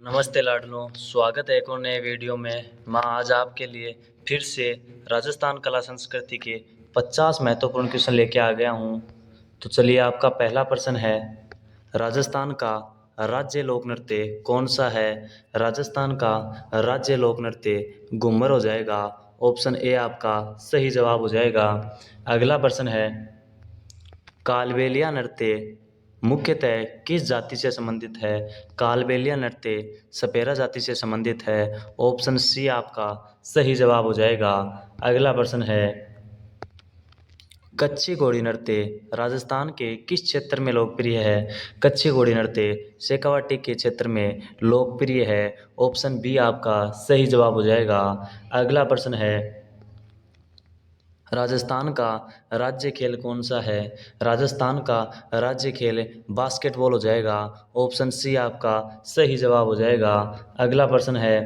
नमस्ते लाडलो, स्वागत है एक और नए वीडियो में। मैं आज आपके लिए फिर से राजस्थान कला संस्कृति के 50 महत्वपूर्ण क्वेश्चन लेके आ गया हूँ। तो चलिए, आपका पहला प्रश्न है, राजस्थान का राज्य लोक नृत्य कौन सा है? राजस्थान का राज्य लोक नृत्य घूमर हो जाएगा। ऑप्शन ए आपका सही जवाब हो जाएगा। अगला प्रश्न है, कालबेलिया नृत्य मुख्यतः किस जाति से संबंधित है? कालबेलिया नृत्य सपेरा जाति से संबंधित है। ऑप्शन सी आपका सही जवाब हो जाएगा। अगला प्रश्न है, कच्ची घोड़ी नृत्य राजस्थान के किस क्षेत्र में लोकप्रिय है? कच्ची घोड़ी नृत्य शेखावाटी के क्षेत्र में लोकप्रिय है। ऑप्शन बी आपका सही जवाब हो जाएगा। अगला प्रश्न है, राजस्थान का राज्य खेल कौन सा है? राजस्थान का राज्य खेल बास्केटबॉल हो जाएगा। ऑप्शन सी आपका सही जवाब हो जाएगा। अगला प्रश्न है,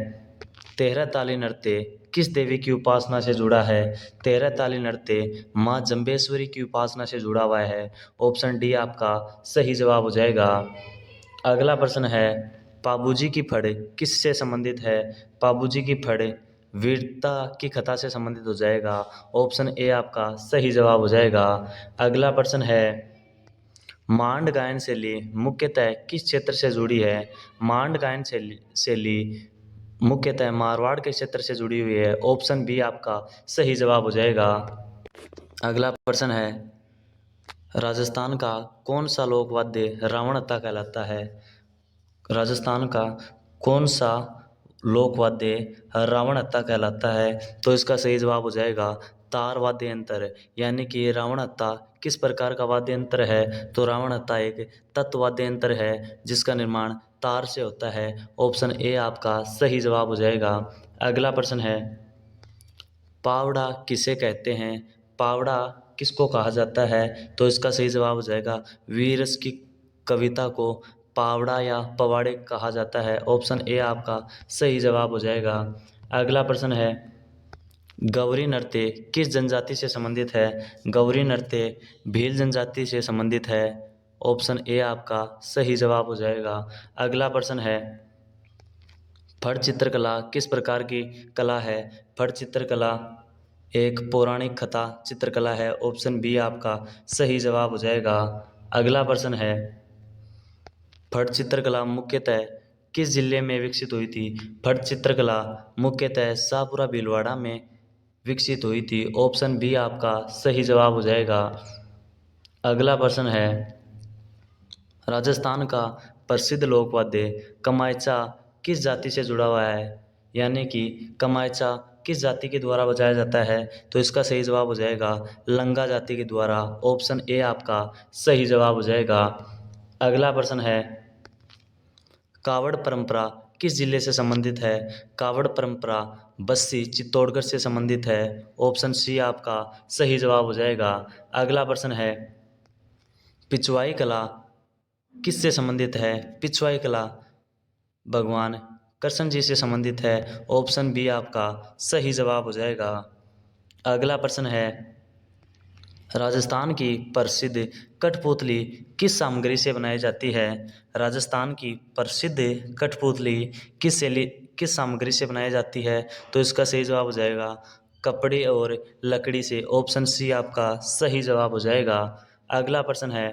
तेरह ताली नृत्य किस देवी की उपासना से जुड़ा है? तेरह ताली नृत्य माँ जम्बेश्वरी की उपासना से जुड़ा हुआ है। ऑप्शन डी आपका सही जवाब हो जाएगा। अगला प्रश्न है, पाबूजी की फड़ किससे संबंधित है? पाबूजी की फड़ वीरता की कथा से संबंधित हो जाएगा। ऑप्शन ए आपका सही जवाब हो जाएगा। अगला प्रश्न है, मांड गायन शैली मुख्यतः किस क्षेत्र से जुड़ी है? मांड गायन शैली मुख्यतः मारवाड़ के क्षेत्र से जुड़ी हुई है। ऑप्शन बी आपका सही जवाब हो जाएगा। अगला प्रश्न है, राजस्थान का कौन सा लोक वाद्य रावणता कहलाता है? राजस्थान का कौन सा लोक वाद्य रावण हत्ता कहलाता है? तो इसका सही जवाब हो जाएगा तार वाद्य यंत्र। यानी कि रावण हत्ता किस प्रकार का वाद्य यंत्र है? तो रावण हत्ता एक तत्व वाद्य यंत्र है जिसका निर्माण तार से होता है। ऑप्शन ए आपका सही जवाब हो जाएगा। अगला प्रश्न है, पावड़ा किसे कहते हैं? पावड़ा किसको कहा जाता है? तो इसका सही जवाब हो जाएगा वीरस की कविता को पावड़ा या पवाड़े कहा जाता है। ऑप्शन ए आपका सही जवाब हो जाएगा। अगला प्रश्न है, गौरी नृत्य किस जनजाति से संबंधित है? गौरी नृत्य भील जनजाति से संबंधित है। ऑप्शन ए आपका सही जवाब हो जाएगा। अगला प्रश्न है, फट चित्रकला किस प्रकार की कला है? फट चित्रकला एक पौराणिक कथा चित्रकला है। ऑप्शन बी आपका सही जवाब हो जाएगा। अगला प्रश्न है, फट चित्रकला मुख्यतः किस जिले में विकसित हुई थी? फट चित्रकला मुख्यतः शाहपुरा भीलवाड़ा में विकसित हुई थी। ऑप्शन बी आपका सही जवाब हो जाएगा। अगला प्रश्न है, राजस्थान का प्रसिद्ध लोक वाद्य कमायचा किस जाति से जुड़ा हुआ है? यानी कि कमायचा किस जाति के द्वारा बजाया जाता है? तो इसका सही जवाब हो जाएगा लंगा जाति के द्वारा। ऑप्शन ए आपका सही जवाब हो जाएगा। अगला प्रश्न है, कावड़ परंपरा किस जिले से संबंधित है? कावड़ परंपरा बस्सी चित्तौड़गढ़ से संबंधित है। ऑप्शन सी आपका सही जवाब हो जाएगा। अगला प्रश्न है, पिछवाई कला किससे संबंधित है? पिछवाई कला भगवान कृष्ण जी से संबंधित है। ऑप्शन बी आपका सही जवाब हो जाएगा। अगला प्रश्न है, राजस्थान की प्रसिद्ध कठपुतली किस सामग्री से बनाई जाती है? राजस्थान की प्रसिद्ध कठपुतली किस सामग्री से बनाई जाती है? तो इसका सही जवाब हो जाएगा कपड़े और लकड़ी से। ऑप्शन सी आपका सही जवाब हो जाएगा। अगला प्रश्न है,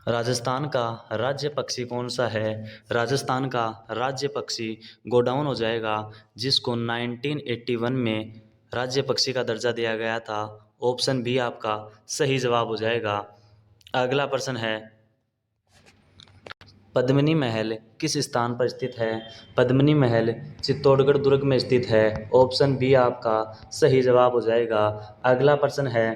राजस्थान का राज्य पक्षी कौन सा है? राजस्थान का राज्य पक्षी गोडाउन हो जाएगा, जिसको 1981 में राज्य पक्षी का दर्जा दिया गया था। ऑप्शन बी आपका सही जवाब हो जाएगा। अगला प्रश्न है, पद्मिनी महल किस स्थान पर स्थित है? पद्मिनी महल चित्तौड़गढ़ दुर्ग में स्थित है। ऑप्शन बी आपका सही जवाब हो जाएगा। अगला प्रश्न है,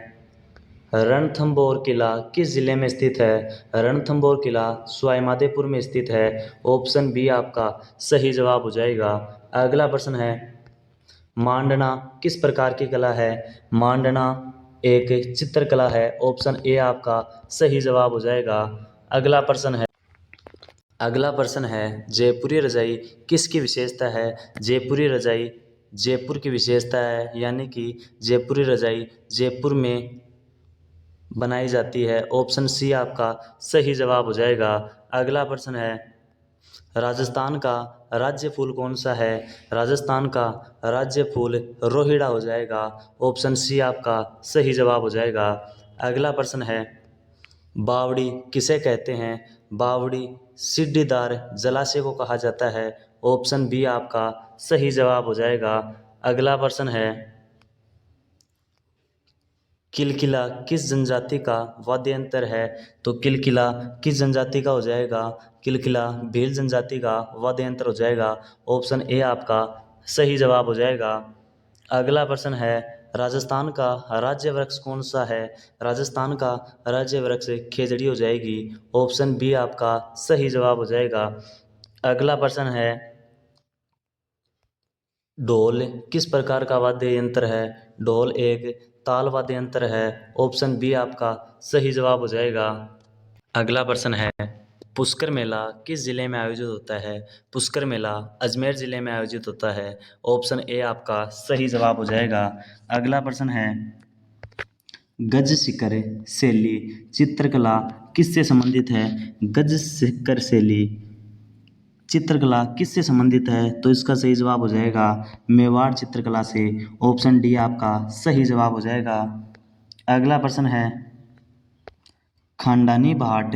रणथंभौर किला किस जिले में स्थित है? रणथंभौर किला सवाईमाधोपुर में स्थित है। ऑप्शन बी आपका सही जवाब हो जाएगा। अगला प्रश्न है, मांडना किस प्रकार की कला है? मांडना एक चित्रकला है। ऑप्शन ए आपका सही जवाब हो जाएगा। अगला प्रश्न है, जयपुरी रजाई किसकी विशेषता है? जयपुरी रजाई जयपुर की विशेषता है। यानी कि जयपुरी रजाई जयपुर में बनाई जाती है। ऑप्शन सी आपका सही जवाब हो जाएगा। अगला प्रश्न है, राजस्थान का राज्य फूल कौन सा है? राजस्थान का राज्य फूल रोहिड़ा हो जाएगा। ऑप्शन सी आपका सही जवाब हो जाएगा। अगला प्रश्न है, बावड़ी किसे कहते हैं? बावड़ी सीढ़ीदार जलाशय को कहा जाता है। ऑप्शन बी आपका सही जवाब हो जाएगा। अगला प्रश्न है, किलकिला किस जनजाति का वाद्य यंत्र है? तो किलकिला किस जनजाति का हो जाएगा? किलकिला भील जनजाति का वाद्य यंत्र हो जाएगा। ऑप्शन ए आपका सही जवाब हो जाएगा। अगला प्रश्न है, राजस्थान का राज्य वृक्ष कौन सा है? राजस्थान का राज्य वृक्ष खेजड़ी हो जाएगी। ऑप्शन बी आपका सही जवाब हो जाएगा। अगला प्रश्न है, ढोल किस प्रकार का वाद्य यंत्र है? ढोल एक ताल वाद्य यंत्र है। ऑप्शन बी आपका सही जवाब हो जाएगा। अगला प्रश्न है, पुष्कर मेला किस जिले में आयोजित होता है? पुष्कर मेला अजमेर जिले में आयोजित होता है। ऑप्शन ए आपका सही जवाब हो जाएगा। अगला प्रश्न है, गज शिखर शैली चित्रकला किससे संबंधित है? गज शिखर शैली चित्रकला किससे संबंधित है? तो इसका सही जवाब हो जाएगा मेवाड़ चित्रकला से। ऑप्शन डी आपका सही जवाब हो जाएगा। अगला प्रश्न है, खानदानी भाट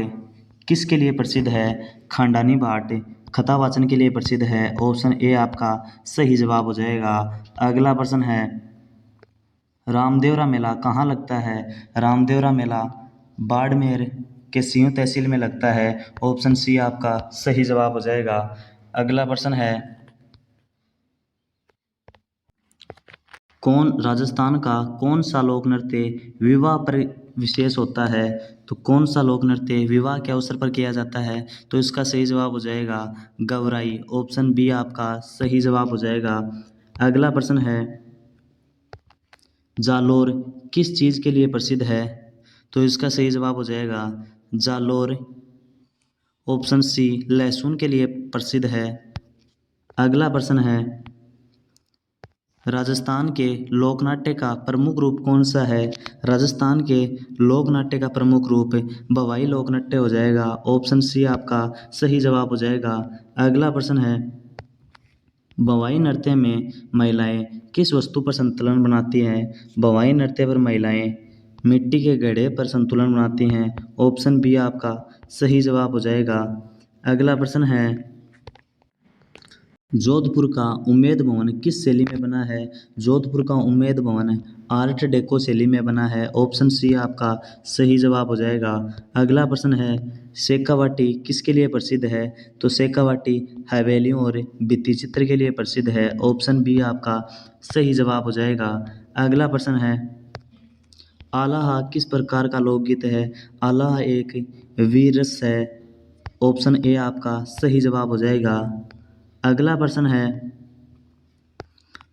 किसके लिए प्रसिद्ध है? खानदानी भाट कथावाचन के लिए प्रसिद्ध है। ऑप्शन ए आपका सही जवाब हो जाएगा। अगला प्रश्न है, रामदेवरा मेला कहाँ लगता है? रामदेवरा मेला बाड़मेर के सियूं तहसील में लगता है। ऑप्शन सी आपका सही जवाब हो जाएगा। अगला प्रश्न है, राजस्थान का कौन सा लोक नृत्य विवाह पर विशेष होता है? तो कौन सा लोक नृत्य विवाह के अवसर पर किया जाता है? तो इसका सही जवाब हो जाएगा गवराई। ऑप्शन बी आपका सही जवाब हो जाएगा। अगला प्रश्न है, जालोर किस चीज़ के लिए प्रसिद्ध है? तो इसका सही जवाब हो जाएगा जालोर ऑप्शन सी लहसुन के लिए प्रसिद्ध है। अगला प्रश्न है, राजस्थान के लोकनाट्य का प्रमुख रूप कौन सा है? राजस्थान के लोकनाट्य का प्रमुख रूप भवाई लोकनाट्य हो जाएगा। ऑप्शन सी आपका सही जवाब हो जाएगा। अगला प्रश्न है, भवाई नृत्य में महिलाएं किस वस्तु पर संतुलन बनाती हैं? भवाई नृत्य पर महिलाएं मिट्टी के घड़े पर संतुलन बनाती हैं। ऑप्शन बी आपका सही जवाब हो जाएगा। अगला प्रश्न है, जोधपुर का उम्मेद भवन किस शैली में बना है? जोधपुर का उम्मेद भवन आर्ट डेको शैली में बना है। ऑप्शन सी आपका सही जवाब हो जाएगा। अगला प्रश्न है, शेखावाटी किसके लिए प्रसिद्ध है? तो शेखावाटी हवेलियों और भित्ति चित्र के लिए प्रसिद्ध है। ऑप्शन बी आपका सही जवाब हो जाएगा। अगला प्रश्न है, आलाहा किस प्रकार का लोकगीत है? आलाहा एक वीर रस है। ऑप्शन ए आपका सही जवाब हो जाएगा। अगला प्रश्न है,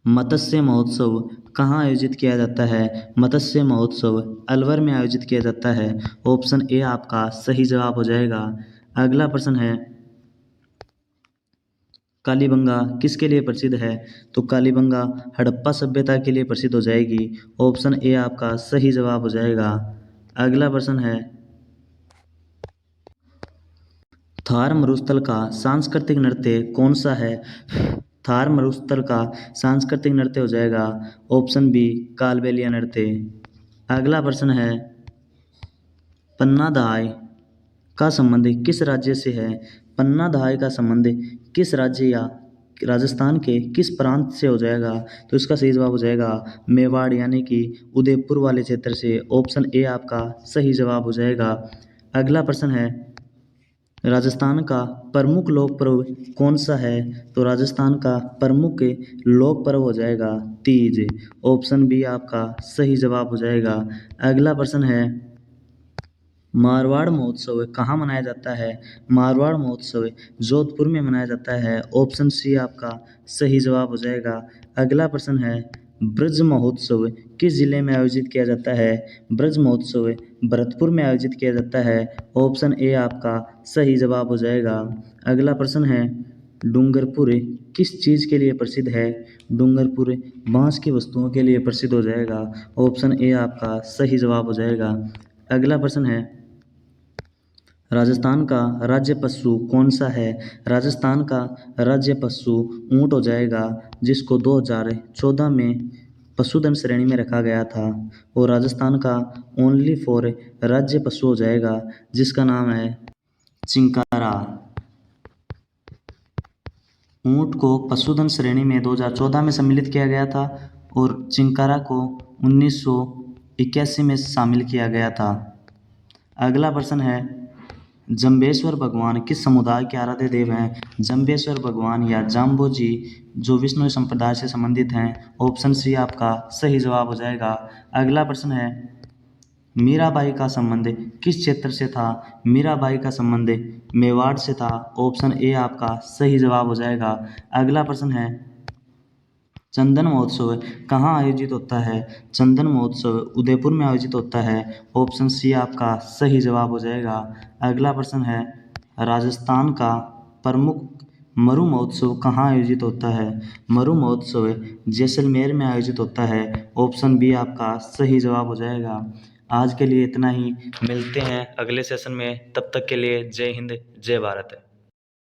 मत्स्य महोत्सव कहाँ आयोजित किया जाता है? मत्स्य महोत्सव अलवर में आयोजित किया जाता है। ऑप्शन ए आपका सही जवाब हो जाएगा। अगला प्रश्न है, कालीबंगा किसके लिए प्रसिद्ध है? तो कालीबंगा हड़प्पा सभ्यता के लिए प्रसिद्ध हो जाएगी। ऑप्शन ए आपका सही जवाब हो जाएगा। अगला प्रश्न है, थार मरुस्थल का सांस्कृतिक नृत्य कौन सा है? थार मरुस्थल का सांस्कृतिक नृत्य हो जाएगा ऑप्शन बी कालबेलिया नृत्य। अगला प्रश्न है, पन्ना दहाई का संबंध किस राज्य से है? पन्ना दहाई का संबंध किस राज्य या राजस्थान के किस प्रांत से हो जाएगा? तो इसका सही जवाब हो जाएगा मेवाड़ यानी कि उदयपुर वाले क्षेत्र से। ऑप्शन ए आपका सही जवाब हो जाएगा। अगला प्रश्न है, राजस्थान का प्रमुख लोक पर्व कौन सा है? तो राजस्थान का प्रमुख लोक पर्व हो जाएगा तीज। ऑप्शन बी आपका सही जवाब हो जाएगा। अगला प्रश्न है, मारवाड़ महोत्सव कहाँ मनाया जाता है? मारवाड़ महोत्सव जोधपुर में मनाया जाता है। ऑप्शन सी आपका सही जवाब हो जाएगा। अगला प्रश्न है, ब्रज महोत्सव किस जिले में आयोजित किया जाता है? ब्रज महोत्सव भरतपुर में आयोजित किया जाता है। ऑप्शन ए आपका सही जवाब हो जाएगा। अगला प्रश्न है, डूंगरपुर किस चीज़ के लिए प्रसिद्ध है? डूंगरपुर बांस की वस्तुओं के लिए प्रसिद्ध हो जाएगा। ऑप्शन ए आपका सही जवाब हो जाएगा। अगला प्रश्न है, राजस्थान का राज्य पशु कौन सा है? राजस्थान का राज्य पशु ऊँट हो जाएगा, जिसको 2014 में पशुधन श्रेणी में रखा गया था। और राजस्थान का ओनली फॉर राज्य पशु हो जाएगा, जिसका नाम है चिंकारा। ऊँट को पशुधन श्रेणी में 2014 में सम्मिलित किया गया था और चिंकारा को 1981 में शामिल किया गया था। अगला प्रश्न है, जम्बेश्वर भगवान किस समुदाय के आराध्य देव हैं? जम्बेश्वर भगवान या जाम्बोजी जो विष्णु संप्रदाय से संबंधित हैं। ऑप्शन सी आपका सही जवाब हो जाएगा। अगला प्रश्न है, मीराबाई का संबंध किस क्षेत्र से था? मीराबाई का संबंध मेवाड़ से था। ऑप्शन ए आपका सही जवाब हो जाएगा। अगला प्रश्न है, चंदन महोत्सव कहाँ आयोजित होता है? चंदन महोत्सव उदयपुर में आयोजित होता है। ऑप्शन सी आपका सही जवाब हो जाएगा। अगला प्रश्न है, राजस्थान का प्रमुख मरु महोत्सव कहाँ आयोजित होता है? मरु महोत्सव जैसलमेर में आयोजित होता है। ऑप्शन बी आपका सही जवाब हो जाएगा। आज के लिए इतना ही, मिलते हैं अगले सेशन में, तब तक के लिए जय हिंद जय भारत।